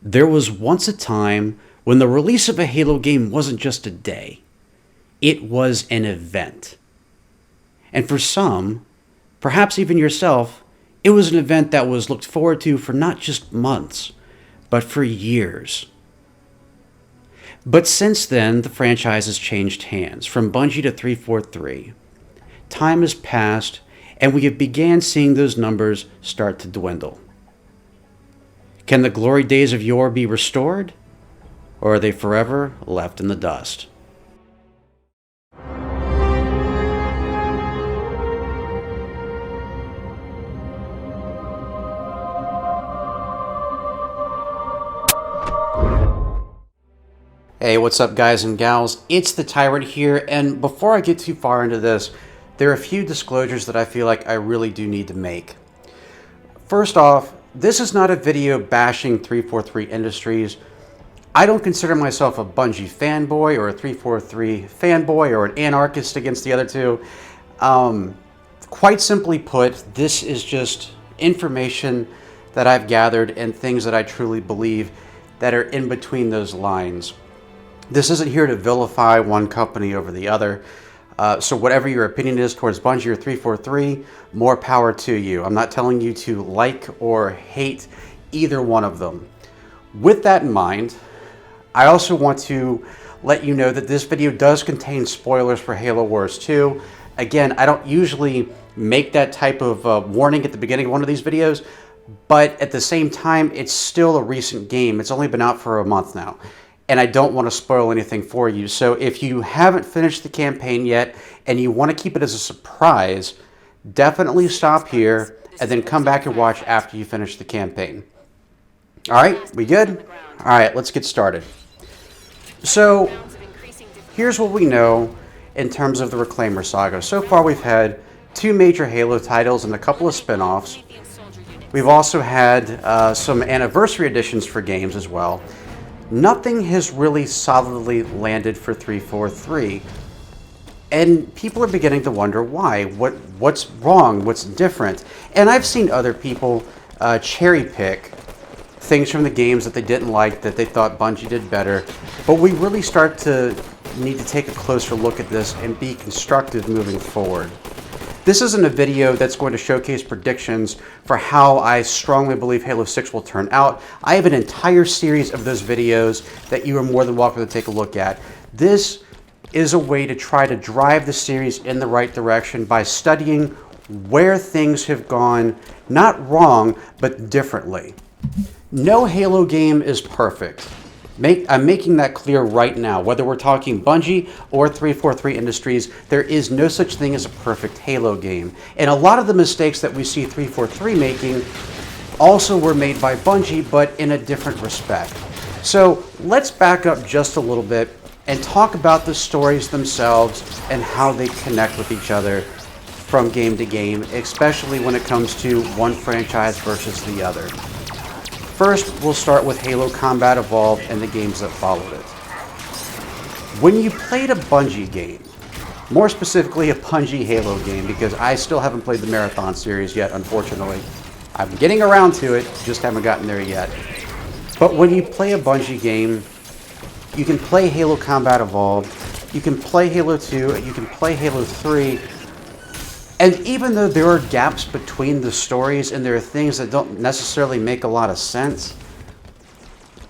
There was once a time when the release of a Halo game wasn't just a day, it was an event. And for some, perhaps even yourself, it was an event that was looked forward to for not just months, but for years. But since then, the franchise has changed hands, from Bungie to 343. Time has passed, and we have began seeing those numbers start to dwindle. Can the glory days of yore be restored? Or are they forever left in the dust? Hey, what's up guys and gals? It's the Tyrant here, and before I get too far into this, there are a few disclosures that I feel like I really do need to make. First off, this is not a video bashing 343 Industries. I don't consider myself a Bungie fanboy or a 343 fanboy or an anarchist against the other two. Quite simply put, this is just information that I've gathered and things that I truly believe that are in between those lines. This isn't here to vilify one company over the other. So whatever your opinion is towards Bungie or 343, more power to you. I'm not telling you to like or hate either one of them. With that in mind, I also want to let you know that this video does contain spoilers for Halo Wars 2. Again, I don't usually make that type of warning at the beginning of one of these videos, but at the same time, it's still a recent game. It's only been out for a month now, and I don't want to spoil anything for you. So if you haven't finished the campaign yet and you want to keep it as a surprise, definitely stop here and then come back and watch after you finish the campaign. All right, we good? All right, let's get started. So here's what we know in terms of the Reclaimer saga. So far we've had 2 major Halo titles and a couple of spin-offs. We've also had some anniversary editions for games as well. Nothing has really solidly landed for 343, and people are beginning to wonder why. What's wrong? What's different? And I've seen other people cherry pick things from the games that they didn't like, that they thought Bungie did better. But we really start to need to take a closer look at this and be constructive moving forward. This isn't a video that's going to showcase predictions for how I strongly believe Halo 6 will turn out. I have an entire series of those videos that you are more than welcome to take a look at. This is a way to try to drive the series in the right direction by studying where things have gone, not wrong, but differently. No Halo game is perfect. I'm making that clear right now. Whether we're talking Bungie or 343 Industries, there is no such thing as a perfect Halo game. And a lot of the mistakes that we see 343 making also were made by Bungie, but in a different respect. So let's back up just a little bit and talk about the stories themselves and how they connect with each other from game to game, especially when it comes to one franchise versus the other. First, we'll start with Halo Combat Evolved and the games that followed it. When you played a Bungie game, more specifically a Bungie Halo game, because I still haven't played the Marathon series yet, unfortunately. I'm getting around to it, just haven't gotten there yet. But when you play a Bungie game, you can play Halo Combat Evolved, you can play Halo 2, you can play Halo 3, and even though there are gaps between the stories and there are things that don't necessarily make a lot of sense,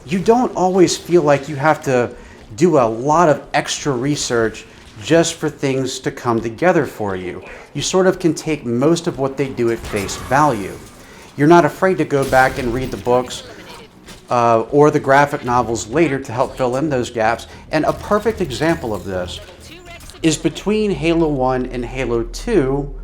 you don't always feel like you have to do a lot of extra research just for things to come together for you. You sort of can take most of what they do at face value. You're not afraid to go back and read the books or the graphic novels later to help fill in those gaps. And a perfect example of this is between Halo 1 and Halo 2,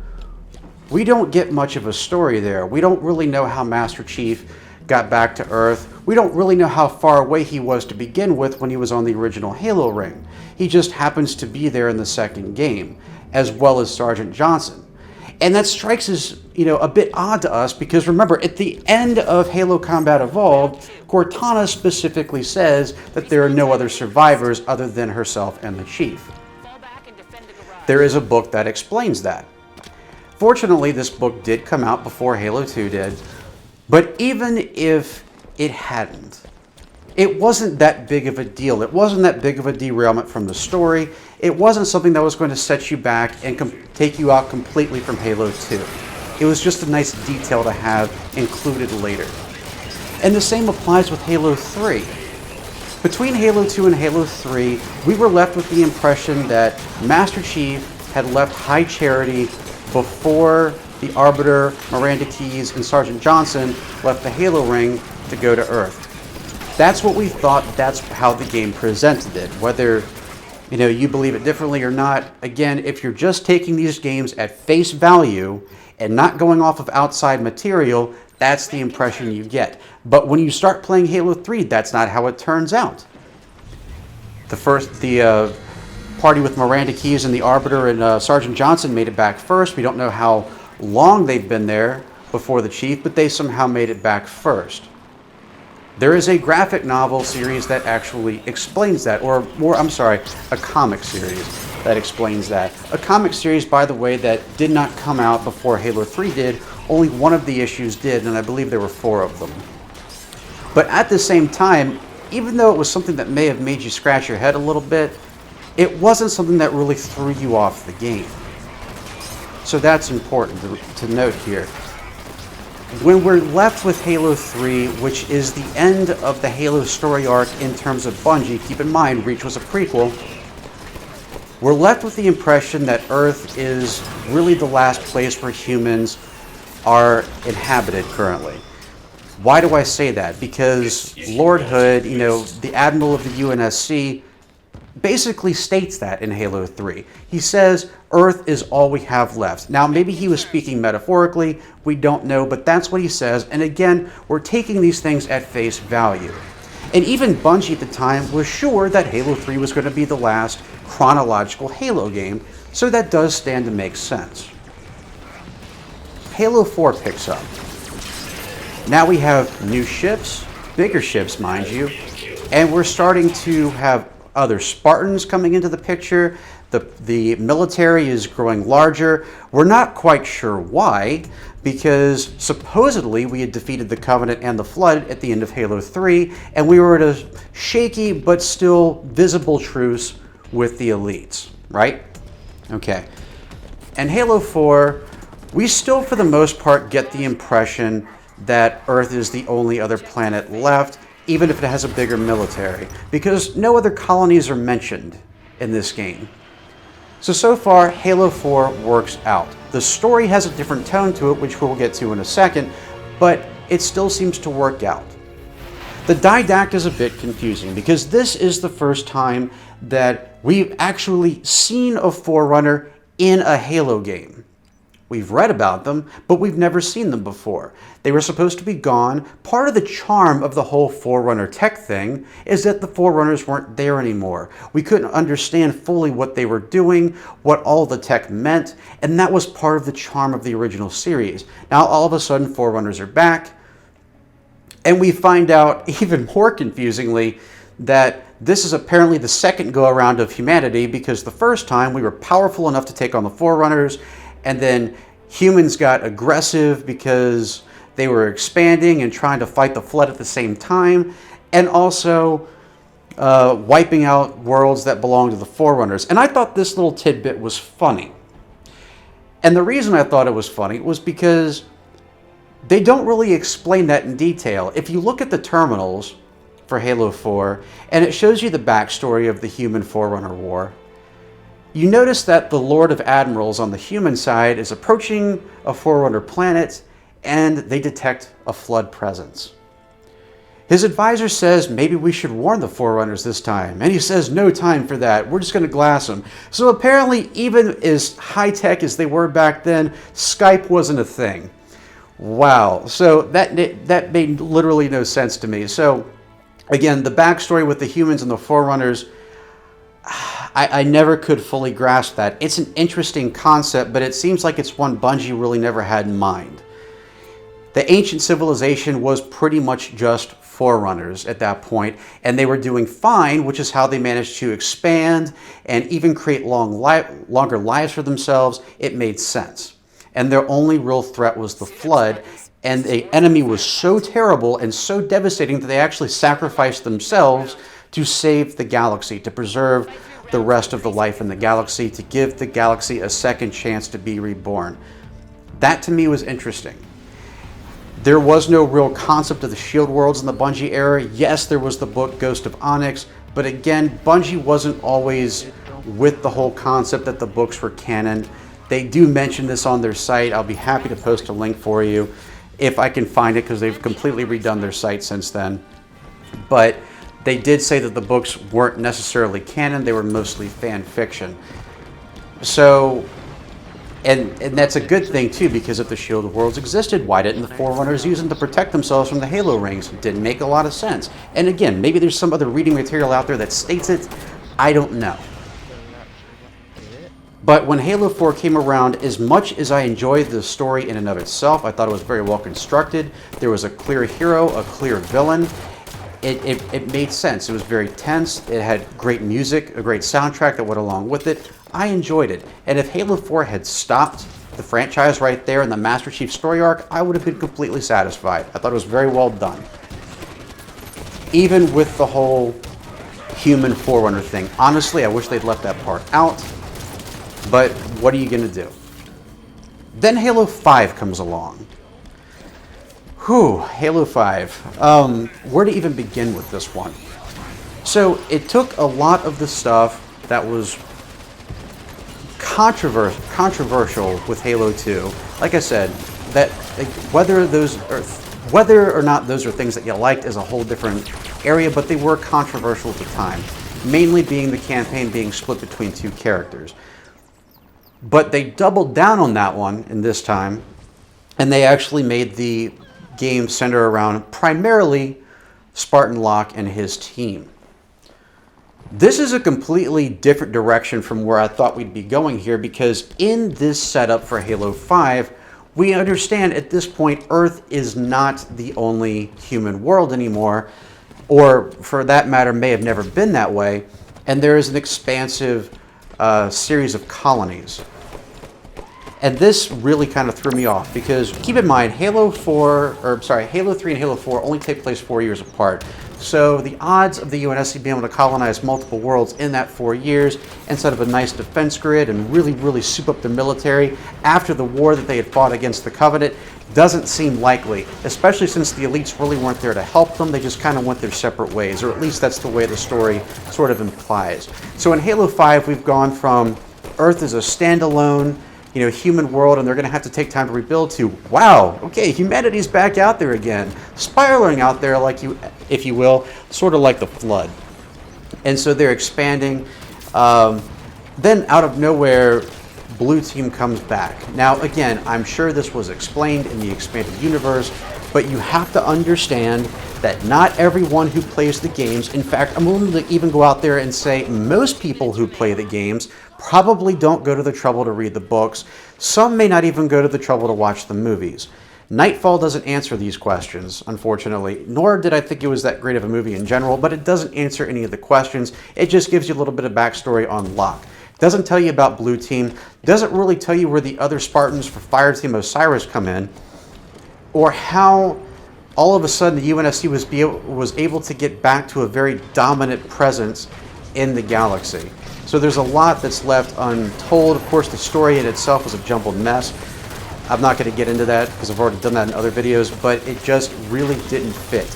we don't get much of a story there. We don't really know how Master Chief got back to Earth. We don't really know how far away he was to begin with when he was on the original Halo ring. He just happens to be there in the second game, as well as Sergeant Johnson. And that strikes as, a bit odd to us because remember, at the end of Halo Combat Evolved, Cortana specifically says that there are no other survivors other than herself and the Chief. There is a book that explains that. Fortunately, this book did come out before Halo 2 did, but even if it hadn't, it wasn't that big of a deal. It wasn't that big of a derailment from the story. It wasn't something that was going to set you back and take you out completely from Halo 2. It was just a nice detail to have included later. And the same applies with Halo 3. Between Halo 2 and Halo 3, we were left with the impression that Master Chief had left High Charity before the Arbiter, Miranda Keyes, and Sergeant Johnson left the Halo ring to go to Earth. That's what we thought, that's how the game presented it. Whether you believe it differently or not, again, if you're just taking these games at face value and not going off of outside material, that's the impression you get. But when you start playing Halo 3, that's not how it turns out. The party with Miranda Keyes and the Arbiter and Sergeant Johnson made it back first. We don't know how long they've been there before the Chief, but they somehow made it back first. There is a graphic novel series that actually explains that, or more, I'm sorry, a comic series that explains that. A comic series, by the way, that did not come out before Halo 3 did. Only one of the issues did, and I believe there were 4 of them. But at the same time, even though it was something that may have made you scratch your head a little bit, it wasn't something that really threw you off the game. So that's important to note here. When we're left with Halo 3, which is the end of the Halo story arc in terms of Bungie, keep in mind, Reach was a prequel, we're left with the impression that Earth is really the last place where humans are inhabited currently. Why do I say that? Because Lord Hood, the Admiral of the UNSC, basically states that in Halo 3. He says, Earth is all we have left. Now, maybe he was speaking metaphorically, we don't know, but that's what he says. And again, we're taking these things at face value. And even Bungie at the time was sure that Halo 3 was going to be the last chronological Halo game, so that does stand to make sense. Halo 4 picks up. Now we have new ships, bigger ships, mind you, and we're starting to have other Spartans coming into the picture. The military is growing larger. We're not quite sure why, because supposedly we had defeated the Covenant and the Flood at the end of Halo 3, and we were at a shaky but still visible truce with the elites, right? Okay. And Halo 4, we still for the most part get the impression that Earth is the only other planet left, even if it has a bigger military, because no other colonies are mentioned in this game. So far, Halo 4 works out. The story has a different tone to it, which we'll get to in a second, but it still seems to work out. The didact is a bit confusing, because this is the first time that we've actually seen a Forerunner in a Halo game. We've read about them, but we've never seen them before. They were supposed to be gone. Part of the charm of the whole Forerunner tech thing is that the Forerunners weren't there anymore. We couldn't understand fully what they were doing, what all the tech meant, and that was part of the charm of the original series. Now all of a sudden Forerunners are back, and we find out, even more confusingly, that this is apparently the second go-around of humanity, because the first time we were powerful enough to take on the Forerunners, and then humans got aggressive because they were expanding and trying to fight the Flood at the same time, and also wiping out worlds that belonged to the Forerunners. And I thought this little tidbit was funny. And the reason I thought it was funny was because they don't really explain that in detail. If you look at the terminals for Halo 4, and it shows you the backstory of the human Forerunner War, you notice that the Lord of Admirals on the human side is approaching a Forerunner planet, and they detect a Flood presence. His advisor says maybe we should warn the Forerunners this time, and he says no time for that, we're just going to glass them. So apparently, even as high-tech as they were back then, Skype wasn't a thing. Wow, so that made literally no sense to me. So again, the backstory with the humans and the Forerunners, I never could fully grasp that. It's an interesting concept, but it seems like it's one Bungie really never had in mind. The ancient civilization was pretty much just Forerunners at that point, and they were doing fine, which is how they managed to expand and even create longer lives for themselves. It made sense. and their only real threat was the Flood, and the enemy was so terrible and so devastating that they actually sacrificed themselves to save the galaxy, to preserve the rest of the life in the galaxy, to give the galaxy a second chance to be reborn. That to me was interesting. There was no real concept of the Shield worlds in the Bungie era. Yes, there was the book Ghost of Onyx, but again, Bungie wasn't always with the whole concept that the books were canon. They do mention this on their site. I'll be happy to post a link for you if I can find it, because they've completely redone their site since then. But they did say that the books weren't necessarily canon, they were mostly fan fiction. So, and that's a good thing too, because if the Shield worlds existed, why didn't the Forerunners use them to protect themselves from the Halo rings? It didn't make a lot of sense. And again, maybe there's some other reading material out there that states it. I don't know. But when Halo 4 came around, as much as I enjoyed the story in and of itself, I thought it was very well constructed. There was a clear hero, a clear villain. It made sense. It was very tense. It had great music, a great soundtrack that went along with it. I enjoyed it. And if Halo 4 had stopped the franchise right there in the Master Chief story arc, I would have been completely satisfied. I thought it was very well done. Even with the whole human Forerunner thing. Honestly, I wish they'd left that part out. But what are you going to do? Then Halo 5 comes along. Whew, Halo 5. Where to even begin with this one? So it took a lot of the stuff that was controversial with Halo 2. Like I said, that whether or not those are things that you liked is a whole different area, but they were controversial at the time. Mainly being the campaign being split between two characters. But they doubled down on that one in this time, and they actually made the game center around primarily Spartan Locke and his team. This is a completely different direction from where I thought we'd be going here, because in this setup for Halo 5, we understand at this point Earth is not the only human world anymore, or for that matter may have never been that way, and there is an expansive series of colonies. And this really kind of threw me off, because keep in mind, Halo 3 and Halo 4 only take place 4 years apart. So the odds of the UNSC being able to colonize multiple worlds in that 4 years, instead of a nice defense grid and really soup up their military after the war that they had fought against the Covenant, doesn't seem likely, especially since the elites really weren't there to help them. They just kind of went their separate ways, or at least that's the way the story sort of implies. So in Halo 5, we've gone from Earth as a standalone, human world, and they're going to have to take time to rebuild, to, wow, okay, humanity's back out there again, spiraling out there, if you will, sort of like the Flood. And so they're expanding. Then out of nowhere, Blue Team comes back. Now, again, I'm sure this was explained in the expanded universe, but you have to understand that not everyone who plays the games, in fact, I'm willing to even go out there and say most people who play the games probably don't go to the trouble to read the books. Some may not even go to the trouble to watch the movies. Nightfall doesn't answer these questions, unfortunately, nor did I think it was that great of a movie in general, but it doesn't answer any of the questions. It just gives you a little bit of backstory on Locke. Doesn't tell you about Blue Team, doesn't really tell you where the other Spartans for Fireteam Osiris come in, or how all of a sudden the UNSC was able to get back to a very dominant presence in the galaxy. So there's a lot that's left untold. Of course, the story in itself was a jumbled mess. I'm not going to get into that because I've already done that in other videos, but it just really didn't fit.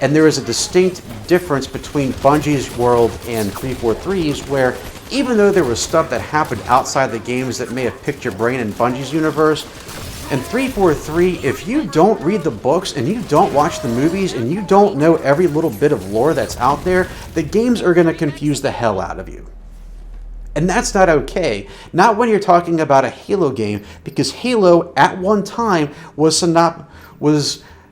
And there is a distinct difference between Bungie's world and 343's, where even though there was stuff that happened outside the games that may have picked your brain in Bungie's universe, in 343, if you don't read the books and you don't watch the movies and you don't know every little bit of lore that's out there, the games are going to confuse the hell out of you. And that's not okay. Not when you're talking about a Halo game, because Halo at one time was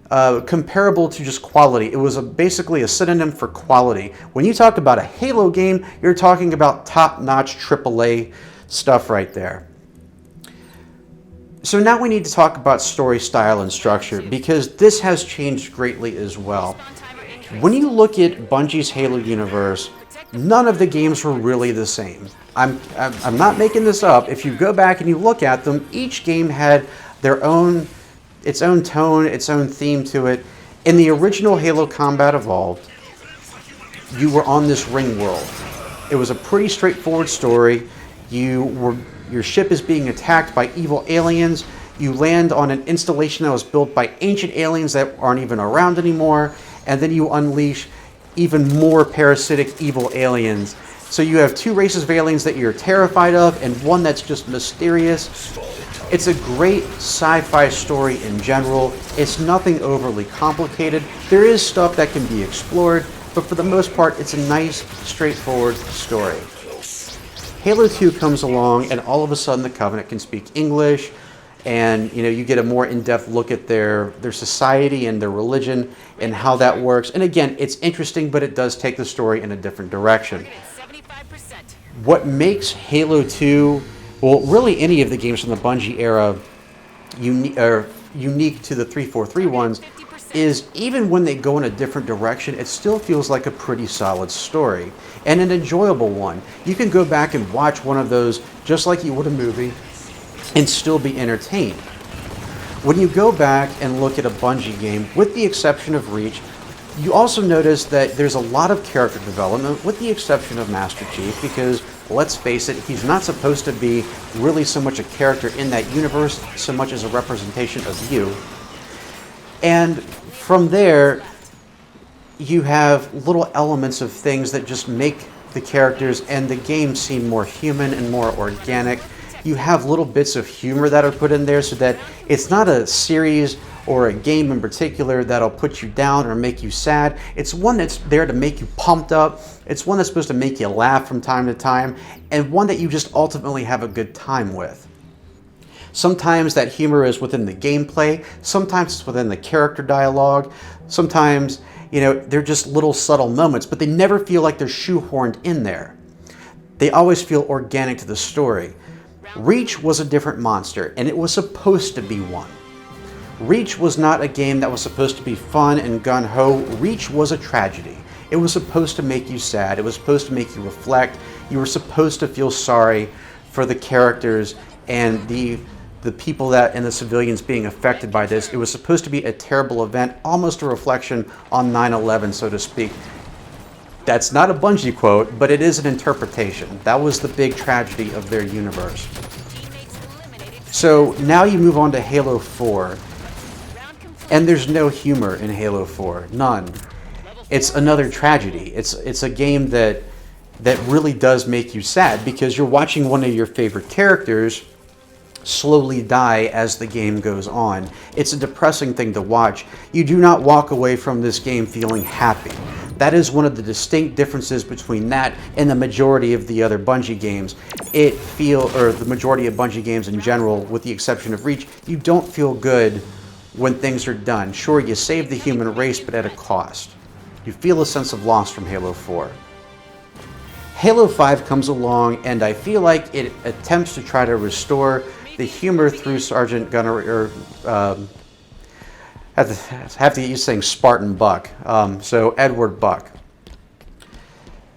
comparable to just quality. It was basically a synonym for quality. When you talk about a Halo game, you're talking about top-notch AAA stuff right there. So now we need to talk about story style and structure, because this has changed greatly as well. When you look at Bungie's Halo universe, none of the games were really the same. I'm not making this up. If you go back and you look at them, each game had its own tone, its own theme to it. In the original Halo Combat Evolved, you were on this ring world. It was a pretty straightforward story. Your ship is being attacked by evil aliens. You land on an installation that was built by ancient aliens that aren't even around anymore, and then you unleash even more parasitic evil aliens. So you have two races of aliens that you're terrified of, and one that's just mysterious. It's a great sci-fi story in general. It's nothing overly complicated. There is stuff that can be explored, but for the most part, it's a nice, straightforward story. Halo 2 comes along, and all of a sudden the Covenant can speak English, and you get a more in-depth look at their society and their religion and how that works. And again, it's interesting, but it does take the story in a different direction. What makes Halo 2, well, really any of the games from the Bungie era, unique to the 343 ones, is even when they go in a different direction, it still feels like a pretty solid story and an enjoyable one. You can go back and watch one of those just like you would a movie and still be entertained. When you go back and look at a Bungie game, with the exception of Reach, you also notice that there's a lot of character development, with the exception of Master Chief, because let's face it, he's not supposed to be really so much a character in that universe, so much as a representation of you. And from there, you have little elements of things that just make the characters and the game seem more human and more organic. You have little bits of humor that are put in there so that it's not a series or a game in particular that'll put you down or make you sad. It's one that's there to make you pumped up. It's one that's supposed to make you laugh from time to time, and one that you just ultimately have a good time with. Sometimes that humor is within the gameplay, sometimes it's within the character dialogue, sometimes, they're just little subtle moments, but they never feel like they're shoehorned in there. They always feel organic to the story. Reach was a different monster, and it was supposed to be one. Reach was not a game that was supposed to be fun and gung-ho. Reach was a tragedy. It was supposed to make you sad. It was supposed to make you reflect. You were supposed to feel sorry for the characters and the people and the civilians being affected by this. It was supposed to be a terrible event, almost a reflection on 9/11, so to speak. That's not a Bungie quote, but it is an interpretation. That was the big tragedy of their universe. So now you move on to Halo 4. And there's no humor in Halo 4, none. It's another tragedy. It's a game that really does make you sad because you're watching one of your favorite characters slowly die as the game goes on. It's a depressing thing to watch. You do not walk away from this game feeling happy. That is one of the distinct differences between that and the majority of the other Bungie games. The majority of Bungie games in general, with the exception of Reach, you don't feel good when things are done. Sure, you save the human race, but at a cost. You feel a sense of loss from Halo 4. Halo 5 comes along, and I feel like it attempts to try to restore the humor through Sergeant Gunner, have to get used to saying Spartan Buck, so Edward Buck.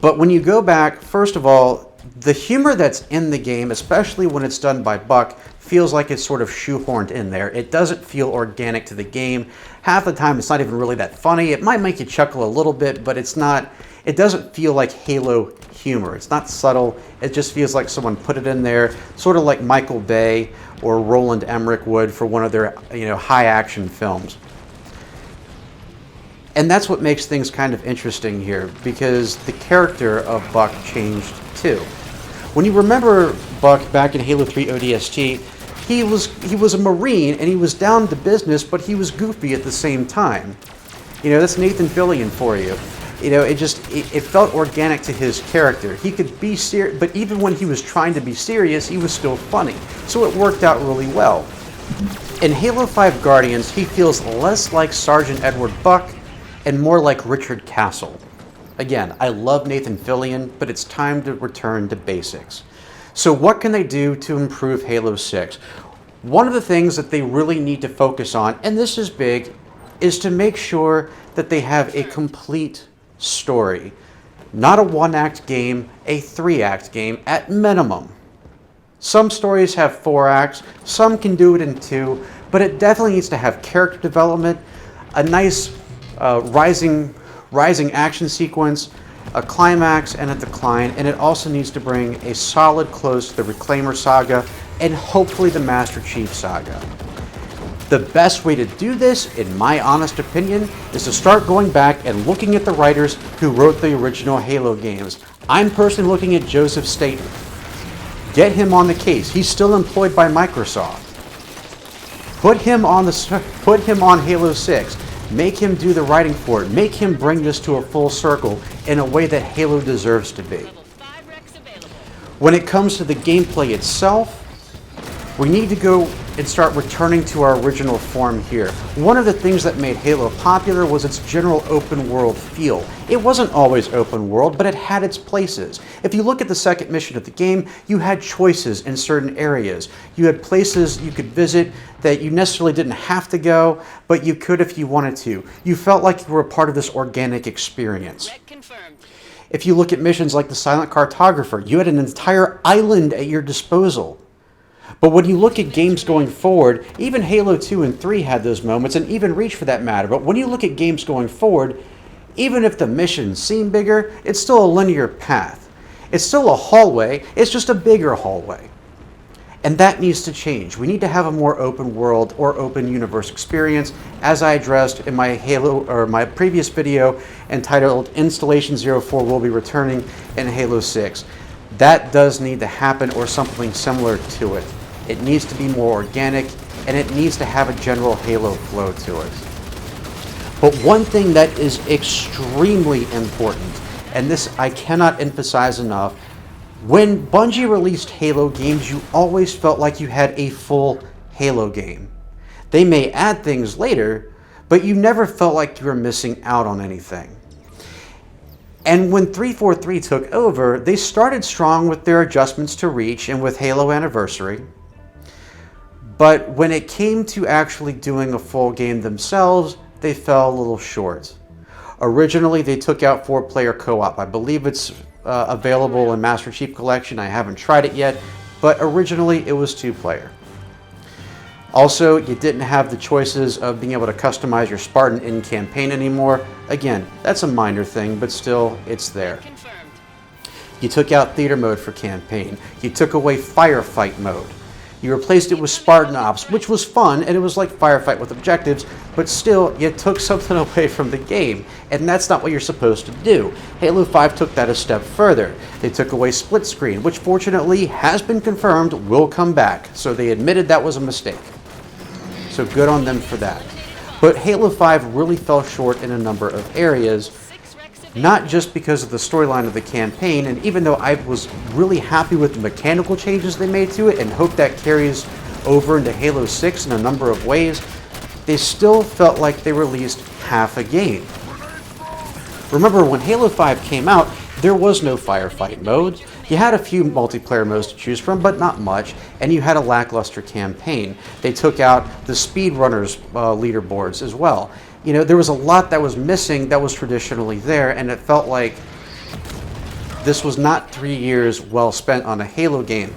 But when you go back, first of all, the humor that's in the game, especially when it's done by Buck, feels like it's sort of shoehorned in there. It doesn't feel organic to the game. Half the time it's not even really that funny. It might make you chuckle a little bit, but it doesn't feel like Halo humor. It's not subtle. It just feels like someone put it in there, sort of like Michael Bay or Roland Emmerich would for one of their high action films. And that's what makes things kind of interesting here, because the character of Buck changed too. When you remember Buck back in Halo 3 ODST, he was a Marine and he was down to business, but he was goofy at the same time. That's Nathan Fillion for you. It felt organic to his character. He could be serious, but even when he was trying to be serious, he was still funny. So it worked out really well. In Halo 5 Guardians, he feels less like Sergeant Edward Buck and more like Richard Castle. Again, I love Nathan Fillion, but it's time to return to basics. So what can they do to improve Halo 6? One of the things that they really need to focus on, and this is big, is to make sure that they have a complete story. Not a 1-act game, a 3-act game at minimum. Some stories have 4 acts, some can do it in 2, but it definitely needs to have character development, a nice rising action sequence, a climax and a decline, and it also needs to bring a solid close to the Reclaimer saga and hopefully the Master Chief saga. The best way to do this, in my honest opinion, is to start going back and looking at the writers who wrote the original Halo games. I'm personally looking at Joseph Staten. Get him on the case. He's still employed by Microsoft. Put him on Halo 6. Make him do the writing for it. Make him bring this to a full circle in a way that Halo deserves to be. When it comes to the gameplay itself, we need to go and start returning to our original form here. One of the things that made Halo popular was its general open world feel. It wasn't always open world, but it had its places. If you look at the second mission of the game, you had choices in certain areas. You had places you could visit that you necessarily didn't have to go, but you could if you wanted to. You felt like you were a part of this organic experience. If you look at missions like the Silent Cartographer, you had an entire island at your disposal. But when you look at games going forward, even Halo 2 and 3 had those moments, and even Reach for that matter, but when you look at games going forward, even if the missions seem bigger, it's still a linear path. It's still a hallway, it's just a bigger hallway. And that needs to change. We need to have a more open world or open universe experience, as I addressed in my previous video entitled Installation 04 will be returning in Halo 6. That does need to happen, or something similar to it. It needs to be more organic, and it needs to have a general Halo flow to it. But one thing that is extremely important, and this I cannot emphasize enough, when Bungie released Halo games, you always felt like you had a full Halo game. They may add things later, but you never felt like you were missing out on anything. And when 343 took over, they started strong with their adjustments to Reach and with Halo Anniversary. But when it came to actually doing a full game themselves, they fell a little short. Originally, they took out 4-player co-op. I believe it's available in Master Chief Collection. I haven't tried it yet, but originally it was 2-player. Also, you didn't have the choices of being able to customize your Spartan in campaign anymore. Again, that's a minor thing, but still, it's there. You took out theater mode for campaign. You took away firefight mode. You replaced it with Spartan Ops, which was fun, and it was like firefight with objectives, but still, you took something away from the game, and that's not what you're supposed to do. Halo 5 took that a step further. They took away split screen, which fortunately has been confirmed will come back, so they admitted that was a mistake. So good on them for that. But Halo 5 really fell short in a number of areas, not just because of the storyline of the campaign, and even though I was really happy with the mechanical changes they made to it and hope that carries over into Halo 6 in a number of ways, they still felt like they released half a game. Remember, when Halo 5 came out, there was no firefight mode. You had a few multiplayer modes to choose from, but not much, and you had a lackluster campaign. They took out the speedrunners leaderboards as well. You know, there was a lot that was missing that was traditionally there, and it felt like this was not 3 years well spent on a Halo game.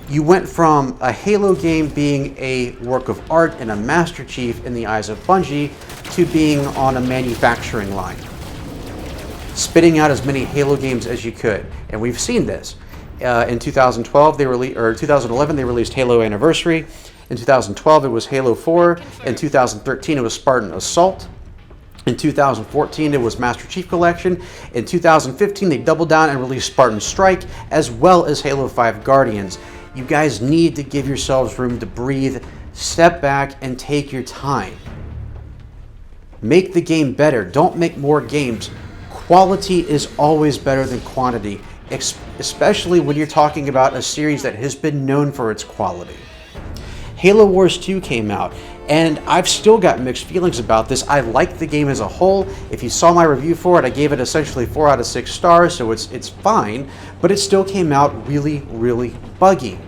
You went from a Halo game being a work of art and a Master Chief in the eyes of Bungie to being on a manufacturing line, spitting out as many Halo games as you could. And we've seen this. In 2012, 2011, they released Halo Anniversary. In 2012, it was Halo 4. In 2013, it was Spartan Assault. In 2014, it was Master Chief Collection. In 2015, they doubled down and released Spartan Strike, as well as Halo 5 Guardians. You guys need to give yourselves room to breathe, step back, and take your time. Make the game better. Don't make more games. Quality is always better than quantity, especially when you're talking about a series that has been known for its quality. Halo Wars 2 came out, and I've still got mixed feelings about this. I like the game as a whole. If you saw my review for it, I gave it essentially 4 out of 6 stars, so it's fine, but it still came out really, really buggy.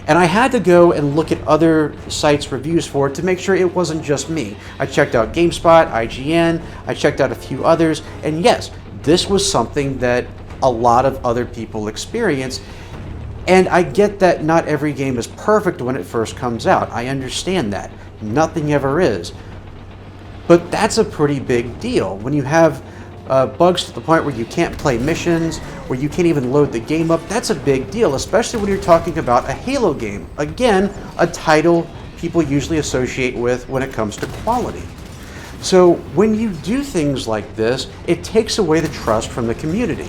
And I had to go and look at other sites' reviews for it to make sure it wasn't just me. I checked out GameSpot, IGN, I checked out a few others, and yes, this was something that a lot of other people experience. And I get that not every game is perfect when it first comes out. I understand that. Nothing ever is. But that's a pretty big deal. When you have bugs to the point where you can't play missions, where you can't even load the game up, that's a big deal, especially when you're talking about a Halo game. Again, a title people usually associate with when it comes to quality. So when you do things like this, it takes away the trust from the community.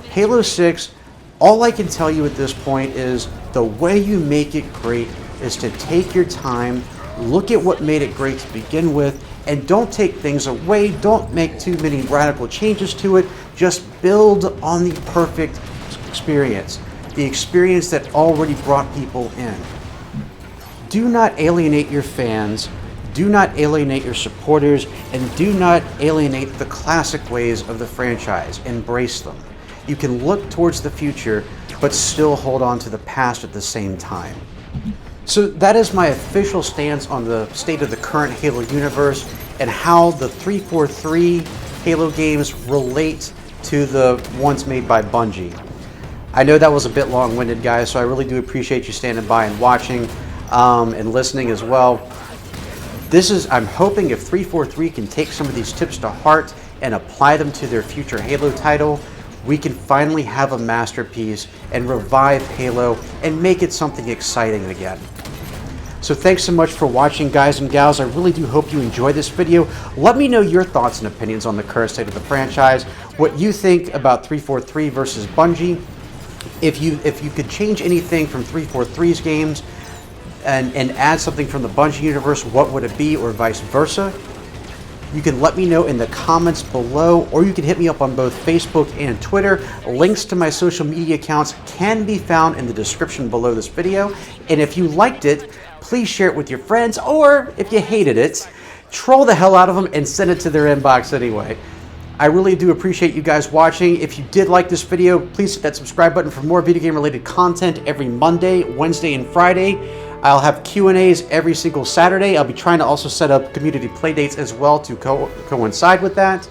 Halo 6, all I can tell you at this point is the way you make it great is to take your time, look at what made it great to begin with, and don't take things away, don't make too many radical changes to it, just build on the perfect experience, the experience that already brought people in. Do not alienate your fans, do not alienate your supporters, and do not alienate the classic ways of the franchise. Embrace them. You can look towards the future, but still hold on to the past at the same time. So that is my official stance on the state of the current Halo universe and how the 343 Halo games relate to the ones made by Bungie. I know that was a bit long-winded, guys, so I really do appreciate you standing by and watching and listening as well. I'm hoping if 343 can take some of these tips to heart and apply them to their future Halo title, we can finally have a masterpiece and revive Halo and make it something exciting again. So thanks so much for watching, guys and gals. I really do hope you enjoyed this video. Let me know your thoughts and opinions on the current state of the franchise, what you think about 343 versus Bungie. If you could change anything from 343's games and add something from the Bungie universe, what would it be, or vice versa? You can let me know in the comments below, or you can hit me up on both Facebook and Twitter. Links to my social media accounts can be found in the description below this video. And if you liked it, please share it with your friends, or if you hated it, troll the hell out of them and send it to their inbox anyway. I really do appreciate you guys watching. If you did like this video, please hit that subscribe button for more video game related content every Monday, Wednesday, and Friday. I'll have Q&As every single Saturday. I'll be trying to also set up community playdates as well to coincide with that.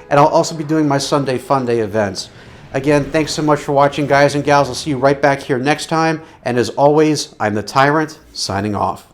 And I'll also be doing my Sunday Fun Day events. Again, thanks so much for watching, guys and gals. I'll see you right back here next time. And as always, I'm the Tyrant, signing off.